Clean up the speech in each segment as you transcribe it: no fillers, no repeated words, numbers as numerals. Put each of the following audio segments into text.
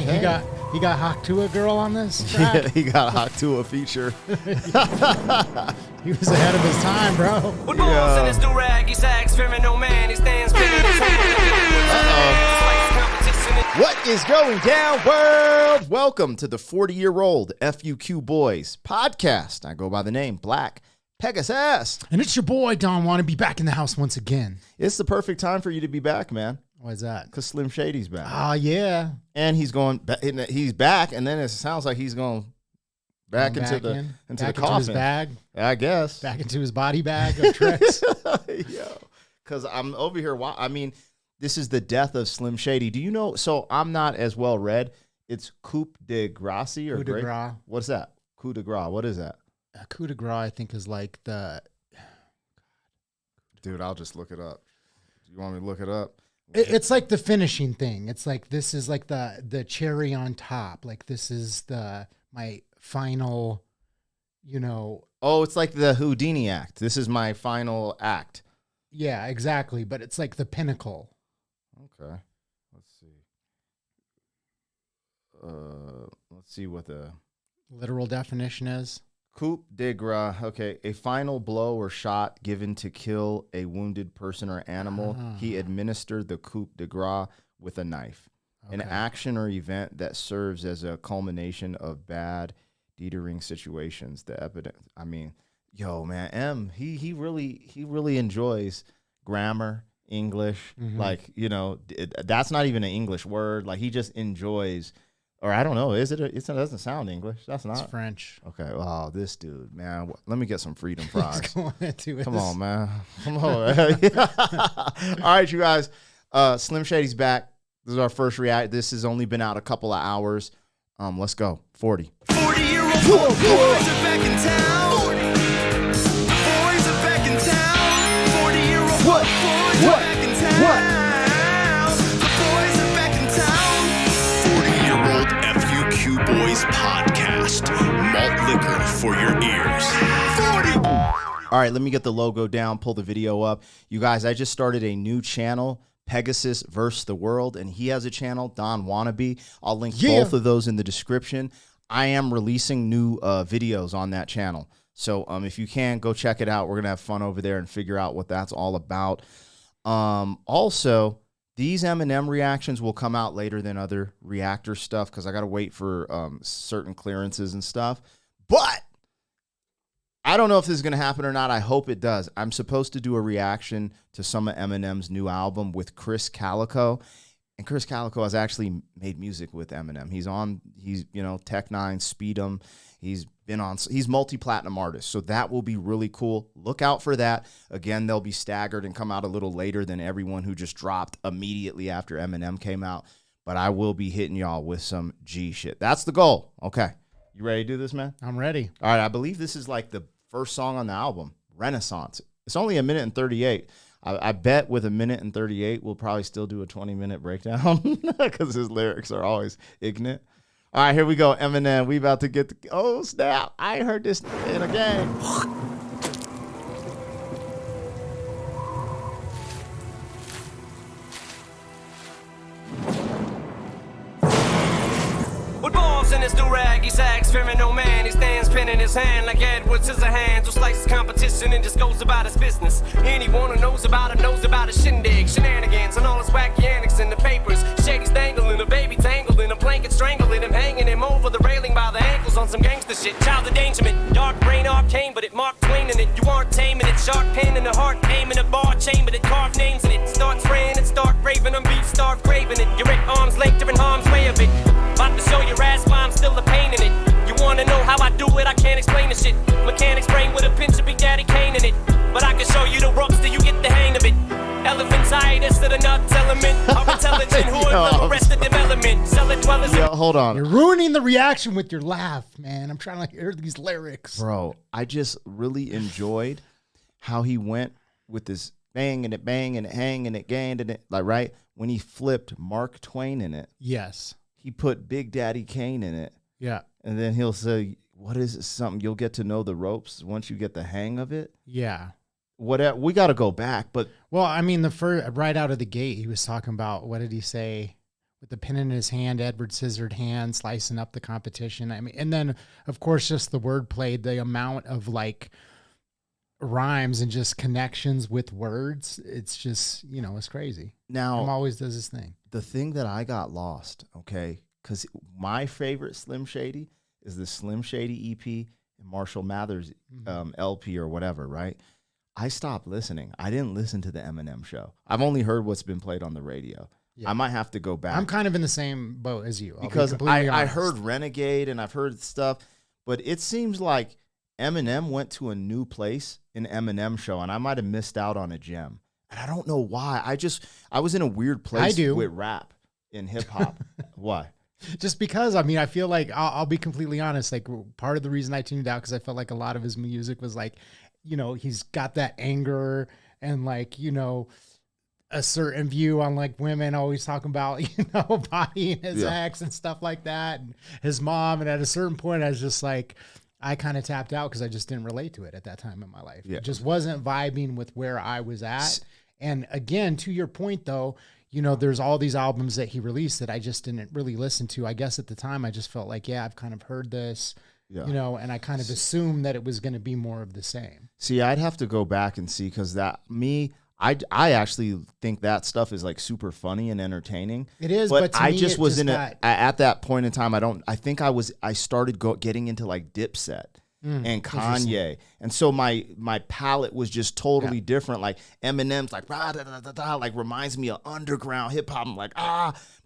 He got Hawk to a girl on this track. Yeah, he got Hawk to a feature. He was ahead of his time, bro. With balls in his do-rag, he's fearing no man. He stands spinning his hand. What is going down, world? Welcome to the 40-year-old FUQ Boys podcast. I go by the name Black Pegasus. And it's your boy, Don Wannabe, back in the house once again. It's the perfect time for you to be back, man. Why is that? Because Slim Shady's back. Oh, yeah. And he's back, and then it sounds like he's going back into the coffin. Into his bag. I guess. Back into his body bag of tricks. Yo, because I'm over here. I mean, this is the death of Slim Shady. Do you know? So I'm not as well read. It's coup de grace or Coup de grace. What's that? Coup de grace. What is that? Coup de grace, I think, is like the... Dude, I'll just look it up. Do you want me to look it up? It's like the finishing thing. It's like, this is like the cherry on top. Like, this is my final, Oh, it's like the Houdini act. This is my final act. Yeah, exactly. But it's like the pinnacle. Okay. Let's see. Let's see what the literal definition is. Coup de grace. Okay, a final blow or shot given to kill a wounded person or animal. He administered the coup de grace with a knife. Okay. An action or event that serves as a culmination of bad deterring situations. The evidence. I mean, yo, man, M. He really enjoys grammar, English. Mm-hmm. Like, that's not even an English word. Like, he just enjoys. Or I don't know. Is it? It doesn't sound English. That's not. It's French. Okay. Wow, this dude, man. Let me get some freedom fries. Come on, man. Come on. All right, you guys. Slim Shady's back. This is our first react. This has only been out a couple of hours. Let's go. 40. 40-year-old boys are back in town. 40. Boys are back in town. 40-year-old boys are back in town. Boys podcast, malt liquor for your ears. 40. All right, let me get the logo down, pull the video up. You guys, I just started a new channel, Pegasus vs. the World, and he has a channel, Don Wannabe. I'll link both of those in the description. I am releasing new videos on that channel. So if you can, go check it out. We're going to have fun over there and figure out what that's all about. Also, these Eminem reactions will come out later than other reactor stuff because I got to wait for certain clearances and stuff. But I don't know if this is going to happen or not. I hope it does. I'm supposed to do a reaction to some of Eminem's new album with Chris Calico. And Chris Calico has actually made music with Eminem. He's Tech Nine, Speed 'em. He's multi-platinum artist, so that will be really cool. Look out for that. Again, they'll be staggered and come out a little later than everyone who just dropped immediately after Eminem came out. But I will be hitting y'all with some G shit. That's the goal. Okay. You ready to do this, man? I'm ready. All right. I believe this is like the first song on the album, Renaissance. It's only 1 minute and 38. I bet with 1 minute and 38, we'll probably still do a 20-minute breakdown because his lyrics are always ignorant. All right, here we go. Eminem, we about to get oh, snap. I ain't heard this in a game. With balls in his do-rag, he sags, fearing no man. He stands pinning his hand like Edward Scissorhands, who slices competition and just goes about his business. Anyone who knows about his shindig, shenanigans, and all his wacky antics in the papers. Shady's dangling, a baby tangling, a blanket strangling him, hanging him over the railing by the ankles on some gangster shit. Child endangerment, dark brain arcane, but it Mark Twain in it. You aren't taming it, sharp pain in the heart, aiming a bar chamber that carved names in it. Start spraying it, start raving them beef, start craving it. You're at arm's length, different harm's way of it. About to show your ass why I'm still a pain in it. You wanna know how I do it? I can't explain the shit. Mechanics brain with a pinch of Big Daddy Kane in it. But I can show you the ropes till you get the hang of it. Elephantitis to the nuts element. Are intelligent who are arrested development. Cellar dwellers. Yo, hold on. You're ruining the reaction with your laugh, man. I'm trying to hear these lyrics. Bro, I just really enjoyed how he went with this bang and it, hang and it, gang and it. Like, right? When he flipped Mark Twain in it. Yes. He put Big Daddy Kane in it. Yeah. And then he'll say, what is it? Something you'll get to know the ropes once you get the hang of it. Yeah. Whatever. We got to go back. But well, I mean, the first right out of the gate, he was talking about, what did he say? with the pen in his hand, Edward Scissorhands, slicing up the competition. I mean, and then of course, just the wordplay, the amount of like rhymes and just connections with words. It's just, it's crazy. Now, Em always does his thing. The thing that I got lost, okay, because my favorite Slim Shady is the Slim Shady EP and Marshall Mathers LP or whatever, right? I stopped listening. I didn't listen to the Eminem show. I've only heard what's been played on the radio. Yeah. I might have to go back. I'm kind of in the same boat as you. Because I heard Renegade and I've heard stuff, but it seems like Eminem went to a new place in Eminem show, and I might have missed out on a gem. And I don't know why. I was in a weird place with rap and hip hop. Why? Just because, I feel like I'll be completely honest. Like part of the reason I tuned out because I felt like a lot of his music was like, he's got that anger and like, a certain view on like women, always talking about, bodying his ex and stuff like that, and his mom. And at a certain point, I was just like, I kind of tapped out because I just didn't relate to it at that time in my life. Yeah. It just wasn't vibing with where I was at. And again, to your point though, there's all these albums that he released that I just didn't really listen to. I guess at the time I just felt like, I've kind of heard this, and I kind of assumed that it was going to be more of the same. See, I'd have to go back and see because I actually think that stuff is like super funny and entertaining. It is, but to I me, just was at that point in time. I started getting into like Dipset and Kanye, and so my palette was just totally different. Like Eminem's like like reminds me of underground hip hop. I'm like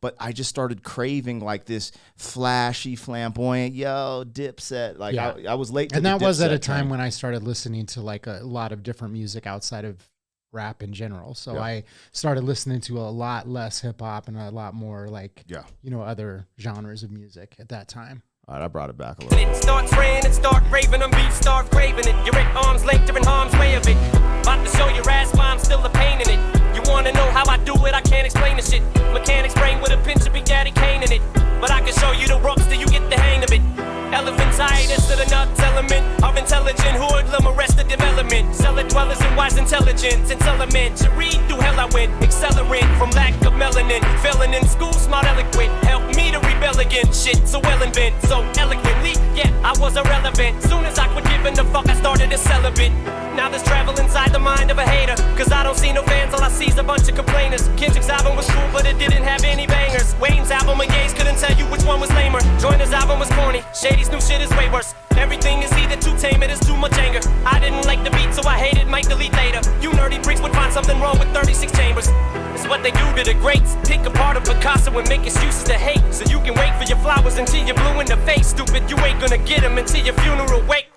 but I just started craving like this flashy, flamboyant Dipset. Like I was late, and that was at a time when I started listening to like a lot of different music outside of rap in general. So I started listening to a lot less hip hop and a lot more like, other genres of music at that time. All right, I brought it back a little. It starts raining, it start raving, I'm beat, start craving it. You're at arm's length, you're in harm's way of it. About to show your ass why I'm still a pain in it. You wanna know how I do it, I can't explain the shit. Mechanics brain with a pinch of Big Daddy Kane in it. But I can show you the ropes till you get the hang of it. Elephantitis to the nuts element of intelligent hoodlum, arrested development. Cellar dwellers and wise intelligence. It's elementary, through hell I went. Accelerant from lack of melanin. Failing in school, smart eloquent. Help me to rebel against shit so well invent. So eloquently, I was irrelevant. Soon as I quit giving the fuck, I started a celibate. Now there's travel inside the mind of a hater. Cause I don't see no fans, all I see is a bunch of complainers. Kendrick's album was cool, but it didn't have any bangers. Wayne's album and Ye's couldn't tell you which one was lamer. Joyner's album was corny. Shady's new shit is way worse. Everything is either too tame, it is too much anger. I didn't like the beat, so I hated, might delete later. You nerdy freaks would find something wrong with 36 chambers. It's what they do to the greats. Pick apart a Picasso and make excuses to hate. So you can wait for your flowers until you're blue in the face. Stupid, you ain't gonna get them until your funeral wake.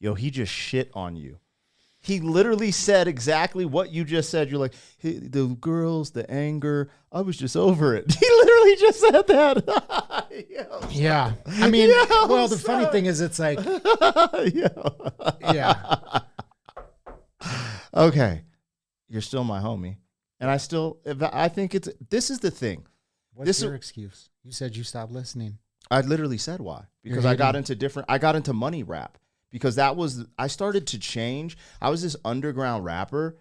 Yo, he just shit on you. He literally said exactly what you just said. You're like, hey, the girls, the anger, I was just over it. He literally just said that. Yeah. I mean, well, the funny thing is it's like, Okay. You're still my homie. And I think this is the thing. What's your excuse? You said you stopped listening. I literally said why. Because I got into money rap. Because I started to change. I was this underground rapper,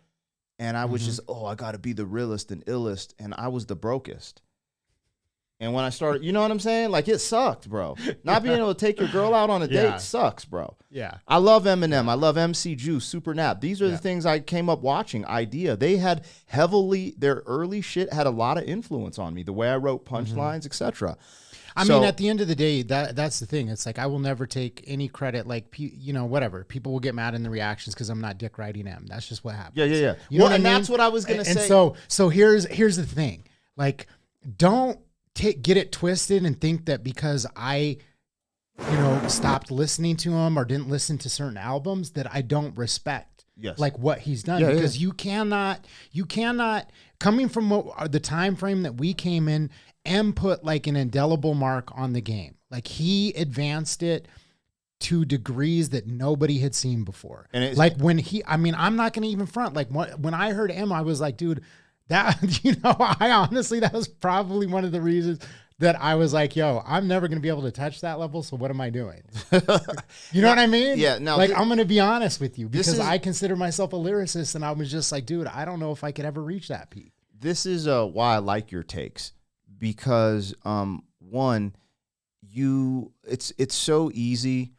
and I was just, I got to be the realest and illest, and I was the brokest. And when I started, you know what I'm saying? Like, it sucked, bro. Not being able to take your girl out on a date sucks, bro. Yeah. I love Eminem. I love MC Juice, Super Nap. These are the things I came up watching. Idea. They had their early shit had a lot of influence on me, the way I wrote punchlines, etc. I mean, at the end of the day, that's the thing. It's like I will never take any credit. Like, whatever. People will get mad in the reactions because I'm not dick riding them. That's just what happens. Yeah. You know what I mean? That's what I was gonna say. And so here's the thing. Like, don't get it twisted and think that because I, stopped listening to him or didn't listen to certain albums that I don't respect. Yes. Like what he's done, because you cannot coming from the time frame that we came in. M put like an indelible mark on the game. Like he advanced it to degrees that nobody had seen before. And like when I'm not going to even front. Like when I heard M, I was like, dude, that, that was probably one of the reasons that I was like, yo, I'm never going to be able to touch that level. So what am I doing? You know what I mean? Yeah. No, like I'm going to be honest with you because I consider myself a lyricist and I was just like, dude, I don't know if I could ever reach that peak. This is why I like your takes. because one, it's so easy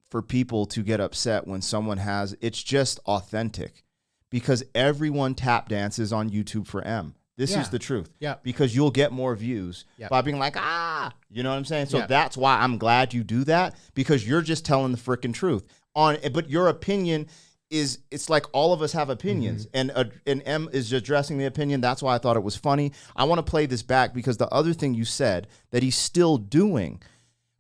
for people to get upset when someone it's just authentic, because everyone tap dances on YouTube for M. This is the truth. Yeah. Because you'll get more views by being like, you know what I'm saying? So that's why I'm glad you do that, because you're just telling the freaking truth. But your opinion it's like all of us have opinions, and M is addressing the opinion. That's why I thought it was funny. I want to play this back because the other thing you said that he's still doing,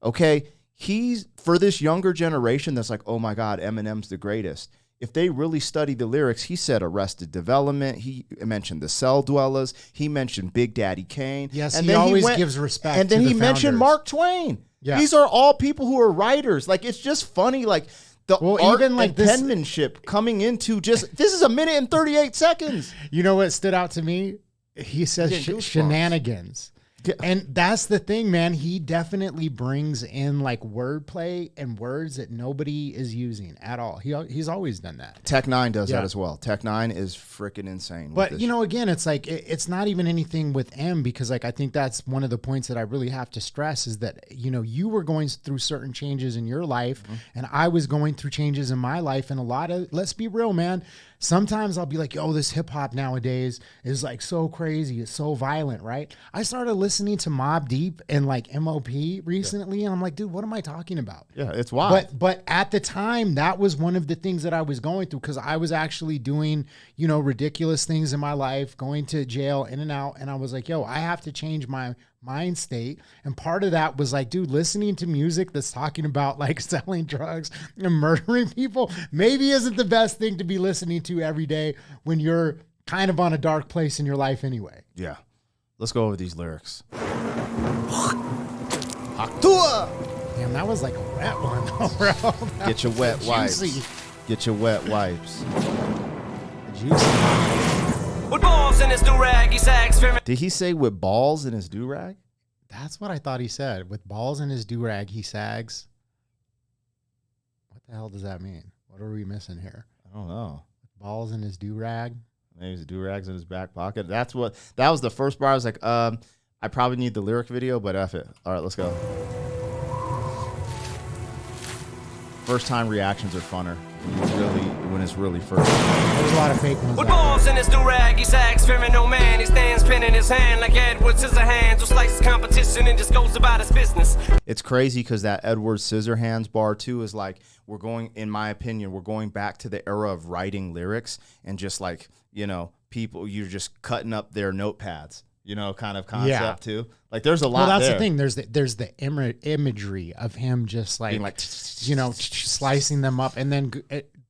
okay, he's, for this younger generation that's like, oh my God, Eminem's the greatest. If they really study the lyrics, he said Arrested Development. He mentioned the Cell Dwellers. He mentioned Big Daddy Kane. Yes, and he then always gives respect. And then to he the mentioned founders. Mark Twain. Yeah. These are all people who are writers. Like, it's just funny. Like, the art even like and this penmanship coming into just, this is a minute and 38 seconds. You know what stood out to me? He says shenanigans. And that's the thing, man. He definitely brings in like wordplay and words that nobody is using at all. He's always done that. Tech Nine does that as well. Tech Nine is freaking insane. But you know, again, it's like it's not even anything with M, because like I think that's one of the points that I really have to stress is that, you know, you were going through certain changes in your life, and I was going through changes in my life, and a lot of, let's be real, man. Sometimes I'll be like, yo, this hip hop nowadays is like so crazy. It's so violent, right? I started listening to Mobb Deep and like MOP recently, and I'm like, dude, what am I talking about? Yeah, it's wild. But at the time, that was one of the things that I was going through, because I was actually doing, you know, ridiculous things in my life, going to jail, in and out. And I was like, yo, I have to change my mind state. And part of that was like, dude, listening to music that's talking about like selling drugs and murdering people maybe isn't the best thing to be listening to every day when you're kind of on a dark place in your life anyway. Yeah. Let's go over these lyrics. Damn, that was like a wet one, though, bro. Get your wet wipes. Juicy. Get your wet wipes. Juicy. With balls in his do-rag, he sags for me. Did he say with balls in his do-rag? That's what I thought he said. With balls in his do-rag, he sags. What the hell does that mean? What are we missing here? I don't know. Balls in his do-rag? Maybe his do-rag's in his back pocket. That was the first bar. I was like, I probably need the lyric video, but F it. All right, let's go. First time reactions are funner. When it's really first. There's a lot of fake ones. With balls in his do-rag, he sags fearing no man. He stands pen in his hand like Edward Scissorhands, who slices competition and just goes about his business. It's crazy because that Edward Scissorhands bar too is like, in my opinion, we're going back to the era of writing lyrics and just like, you know, people, you're just cutting up their notepads, you know, kind of concept too. Like there's a lot. Well, that's there. the thing. There's the imagery of him just like, Being like, you know, slicing them up, and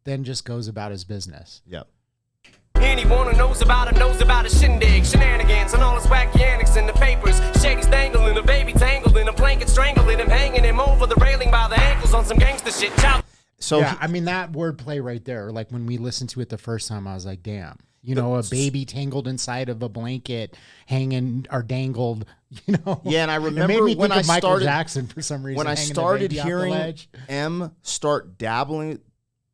then just goes about his business. Yep. Anyone who knows about his shindig, shenanigans, and all his wacky antics in the papers. Shady's dangling, a baby tangled in a blanket, strangling him, hanging him over the railing by the ankles on some gangster shit. Child. So yeah, I mean, that wordplay right there, like when we listened to it the first time, I was like, damn. You know, a baby tangled inside of a blanket, hanging or dangled, you know. Yeah, and I remember it made me when think I of Michael started Jackson for some reason. when I hanging the started baby off the hearing ledge. M start dabbling,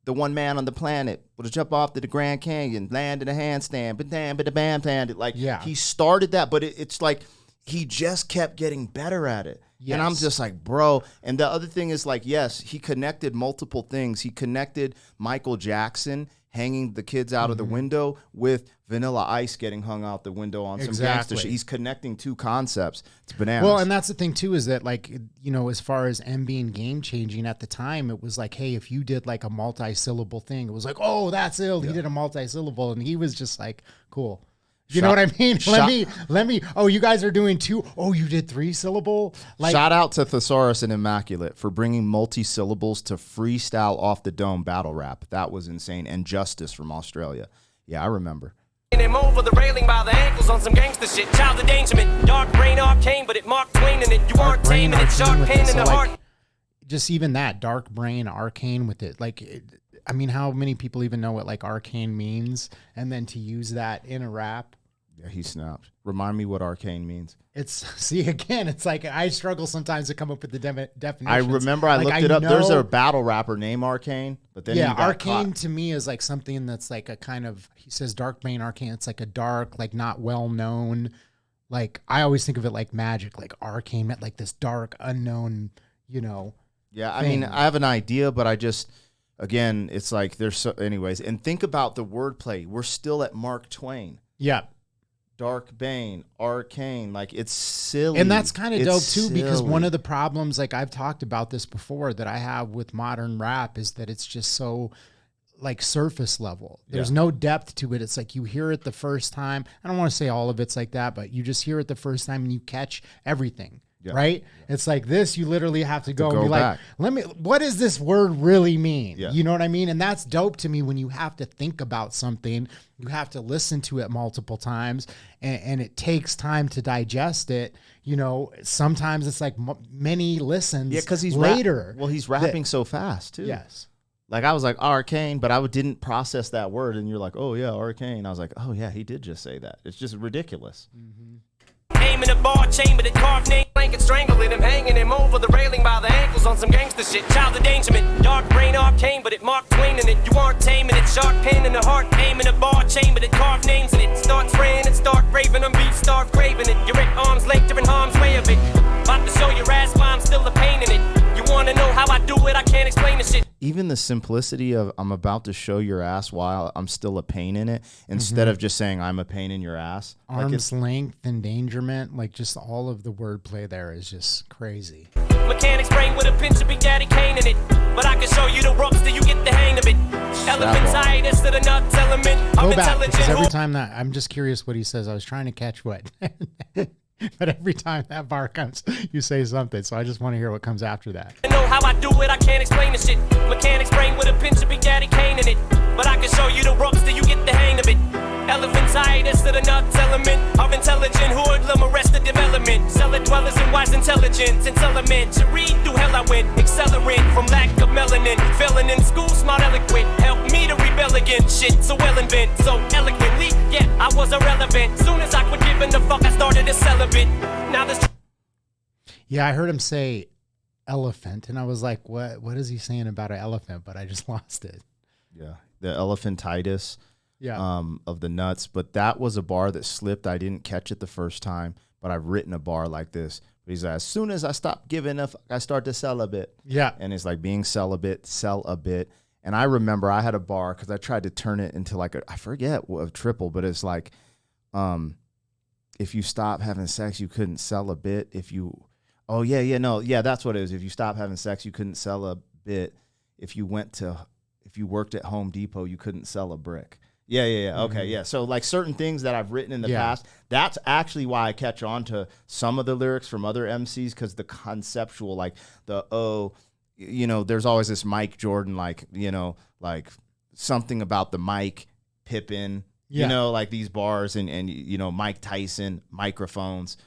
the one man on the planet would jump off to the Grand Canyon, land in a handstand, bam, like he started that, but it's like he just kept getting better at it. Yes. And I'm just like, bro. And the other thing is like, yes, he connected multiple things. He connected Michael Jackson hanging the kids out of the window with Vanilla Ice getting hung out the window on some gangster shit. He's connecting two concepts. It's bananas. Well, and that's the thing too, is that like, you know, as far as M being game changing at the time, it was like, hey, if you did like a multi-syllable thing, it was like, oh, that's ill. He did a multi-syllable, and he was just like, cool. You know what I mean? Let me. Oh, you guys are doing two. Oh, you did 3-syllable. Like, shout out to Thesaurus and Immaculate for bringing multi-syllables to freestyle off the dome battle rap. That was insane. And Justice from Australia. Yeah, I remember. Him over the railing by the ankles on some gangster shit. Child endangerment, dark brain arcane, but it Mark Twain and it you aren't taming it. Sharp pain in the heart. Just even that dark brain arcane with it, like. I mean, how many people even know what like arcane means? And then to use that in a rap. Yeah, he snapped. Remind me what arcane means. It's like I struggle sometimes to come up with the definition. I remember I looked it up. There's a battle rapper named Arcane, but then arcane to me is like something that's like a kind of, he says dark brain arcane. It's like a dark, like not well known, like I always think of it like magic, like arcane, meant like this dark, unknown, Yeah, I thing. mean, I have an idea, but I just, again, it's like there's so, anyways. And think about the wordplay. We're still at Mark Twain. Yeah. Dark Bane, arcane, like it's silly. And that's kind of dope too, because silly. one of the problems, like I've talked about this before, that I have with modern rap is that it's just so like surface level. There's no depth to it. It's like you hear it the first time. I don't want to say all of it's like that, but you just hear it the first time and you catch everything. Yeah. Right? It's like this, you literally have to go and be back. like, what does this word really mean? Yeah. You know what I mean? And that's dope to me when you have to think about something, you have to listen to it multiple times and it takes time to digest it. Sometimes it's like many listens because he's later. He's rapping so fast too. Yes. Like I was like, arcane, but I didn't process that word. And you're like, oh yeah, arcane. I was like, oh yeah, he did just say that. It's just ridiculous. Mm-hmm. Aim in a bar chamber that carved name blanket strangling him, hanging him over the railing by the ankles on some gangster shit. Child endangerment, dark brain arcane, but it Mark Twain in it. You aren't taming it, sharp pain in the heart. Aim in a bar chamber that carved names in it. Start spraying it, start raving on beef, start craving it. You're at arm's length, you're in harm's way of it. About to show your ass why I'm still a pain in it. You wanna know how I do it? I can't explain the shit. Even the simplicity of I'm about to show your ass while I'm still a pain in it, instead of just saying I'm a pain in your ass. Arm's length, endangerment, like just all of the wordplay there is just crazy. Mechanics brain with a pinch of Big Daddy Kane in it. But I can show you the ropes till you get the hang of it. Elephant's hiatus to the nuts element. Go back, because every time that, I'm just curious what he says. I was trying to catch what. But every time that bar comes, you say something. So I just want to hear what comes after that. I know how I do it, I can't explain the shit. Mechanics brain with a pinch of Big Daddy Kane in it. But I can show you the ropes till you get the hang of it. Elephant's hiatus to the nuts element. Of intelligent hoodlum, arrested development. Cellar dwellers and wise intelligence. It's elementary, through hell I went. Accelerant from lack of melanin. Failing in school, smart eloquent. Help me to rebel against shit so well invent. So eloquently, yeah, I was irrelevant. Soon as I quit giving the fuck, I started to celibate. Now this. Yeah, I heard him say elephant, and I was like, what is he saying about an elephant? But I just lost it. Yeah, the elephantitis of the nuts. But that was a bar that slipped. I didn't catch it the first time, but I've written a bar like this. But he's like, as soon as I stop giving up, I start to sell a bit. Yeah. And it's like being celibate, sell a bit. And I remember I had a bar because I tried to turn it into like I forget what a triple, but it's like, if you stop having sex, you couldn't sell a bit. If you, that's what it is. If you stop having sex, you couldn't sell a bit. If you worked at Home Depot, you couldn't sell a brick. Yeah. Okay, yeah. So like certain things that I've written in the past, that's actually why I catch on to some of the lyrics from other MCs, because the conceptual, like there's always this Mike Jordan, like something about the mic, Pippin, like these bars and Mike Tyson, microphones.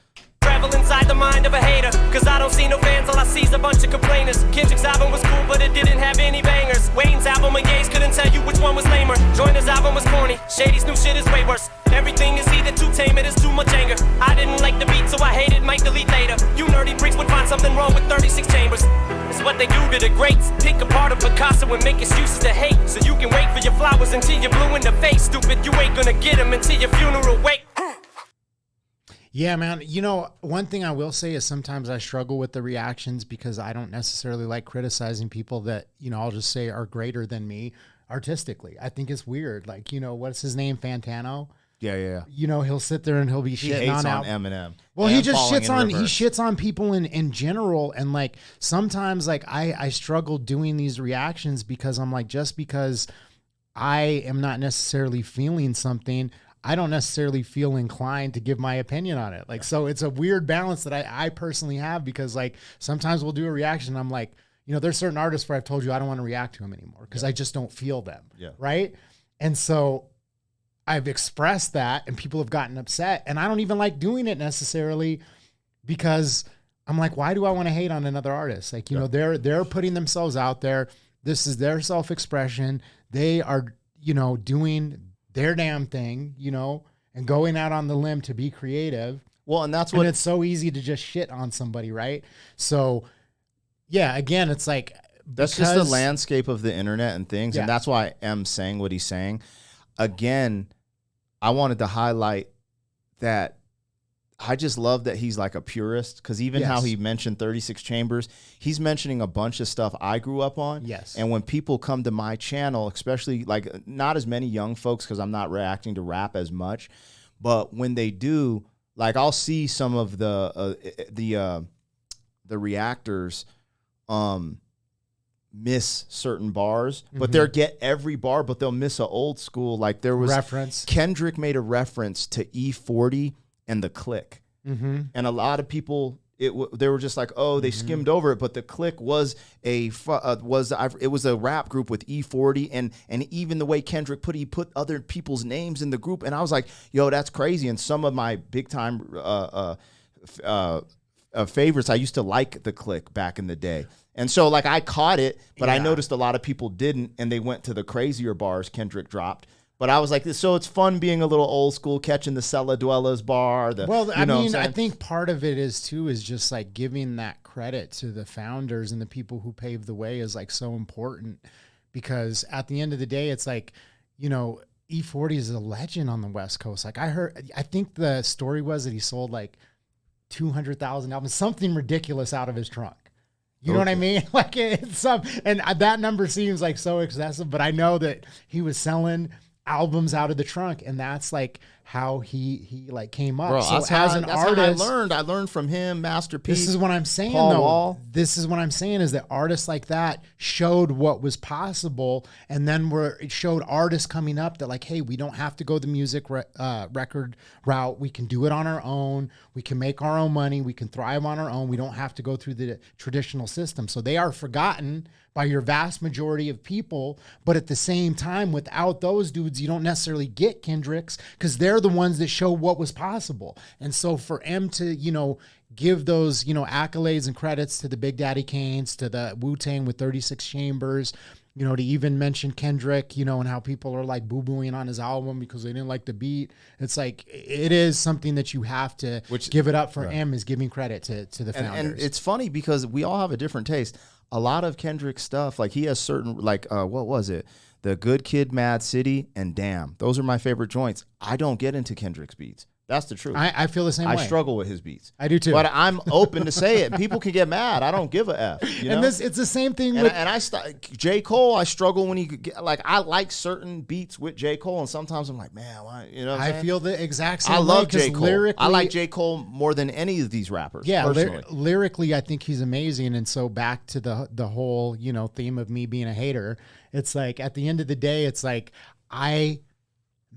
Travel inside the mind of a hater, cause I don't see no fans, all I see is a bunch of complainers. Kendrick's album was cool, but it didn't have any bangers. Wayne's album and Ye's couldn't tell you which one was lamer. Joyner's album was corny, Shady's new shit is way worse. Everything is either too tame, it is too much anger. I didn't like the beat, so I hated, might delete later. You nerdy freaks would find something wrong with 36 chambers. It's what they do to the greats. Pick apart a Picasso and make excuses to hate. So you can wait for your flowers until you're blue in the face. Stupid, you ain't gonna get them until your funeral wake. Yeah, man. One thing I will say is sometimes I struggle with the reactions because I don't necessarily like criticizing people that, I'll just say are greater than me artistically. I think it's weird. Like, what's his name? Fantano? Yeah. He'll sit there and he'll be shitting on Eminem. Well, he just shits on people in general. And like, sometimes like I struggle doing these reactions because I'm like, just because I am not necessarily feeling something, I don't necessarily feel inclined to give my opinion on it. Like, so it's a weird balance that I personally have, because like sometimes we'll do a reaction and I'm like, there's certain artists where I've told you I don't want to react to them anymore because I just don't feel them. Yeah. Right. And so I've expressed that and people have gotten upset, and I don't even like doing it necessarily because I'm like, why do I want to hate on another artist? Like, they're putting themselves out there. This is their self-expression. They are, doing their damn thing, and going out on the limb to be creative. Well, and that's it's so easy to just shit on somebody, right? So, yeah, again, it's like that's just the landscape of the internet and things, and that's why M's saying what he's saying. Again, I wanted to highlight that I just love that he's like a purist, because even how he mentioned 36 Chambers, he's mentioning a bunch of stuff I grew up on. Yes. And when people come to my channel, especially like not as many young folks, because I'm not reacting to rap as much, but when they do, like I'll see some of the reactors miss certain bars, but they'll get every bar, but they'll miss an old school. Like there was reference. Kendrick made a reference to E40 and the Click, and a lot of people they were just like, oh, they skimmed over it, but the Click was it was a rap group with E40, and even the way Kendrick he put other people's names in the group, and I was like, yo, that's crazy. And some of my big time favorites, I used to like the Click back in the day. And so like I caught it, but I noticed a lot of people didn't, and they went to the crazier bars Kendrick dropped. But I was like, so it's fun being a little old school, catching the Cella Dwellers bar. I think part of it is just like giving that credit to the founders and the people who paved the way is like so important, because at the end of the day, it's like, E40 is a legend on the West Coast. Like I think the story was that he sold like 200,000 albums, something ridiculous out of his trunk. You know what I mean? Like it's and that number seems like so excessive, but I know that he was selling albums out of the trunk, and that's like how he like came up. Bro, so that's as how, an that's artist, how I learned from him, Master P. This is what I'm saying, Paul though. Wall. This is what I'm saying is that artists like that showed what was possible, and then it showed artists coming up that like, hey, we don't have to go the music record route. We can do it on our own. We can make our own money. We can thrive on our own. We don't have to go through the traditional system. So they are forgotten by your vast majority of people, but at the same time, without those dudes, you don't necessarily get Kendricks, because they're the ones that show what was possible. And so for M to, give those, accolades and credits to the Big Daddy Kanes, to the Wu-Tang with 36 Chambers, to even mention Kendrick, and how people are like boo-booing on his album because they didn't like the beat. It's like, it is something that you have to give it up for. M is giving credit to the founders. And it's funny because we all have a different taste. A lot of Kendrick's stuff, like he has certain, like, what was it? The Good Kid, Mad City, and Damn. Those are my favorite joints. I don't get into Kendrick's beats. That's the truth. I feel the same way. I struggle with his beats. I do too. But I'm open to say it. People can get mad. I don't give a F. And it's the same thing with J. Cole. I struggle when I like certain beats with J. Cole, and sometimes I'm like, man, why? I feel the exact same way. I love J. Cole. Lyrically, I like J. Cole more than any of these rappers. Yeah, lyrically, I think he's amazing. And so back to the whole theme of me being a hater. It's like at the end of the day, it's like I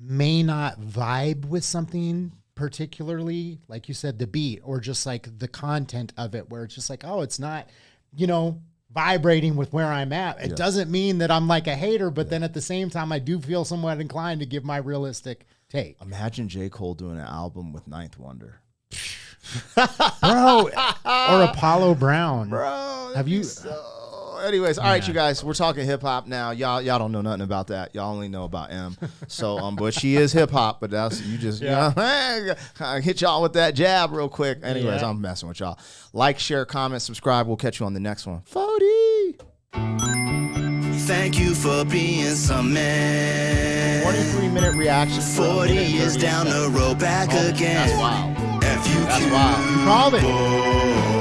may not vibe with something particularly, like you said, the beat or just like the content of it, where it's just like, oh, it's not, vibrating with where I'm at. It doesn't mean that I'm like a hater, but then at the same time, I do feel somewhat inclined to give my realistic take. Imagine J. Cole doing an album with Ninth Wonder. Bro, or Apollo Brown. Bro, have you... Anyways, all right, you guys, we're talking hip hop now. Y'all don't know nothing about that. Y'all only know about M. So, but she is hip hop. But that's you just hit y'all with that jab real quick. Anyways, I'm messing with y'all. Like, share, comment, subscribe. We'll catch you on the next one. 40. Thank you for being some man. 23-minute reaction. 40 years down the road, back again. That's wild. That's wild. You called it.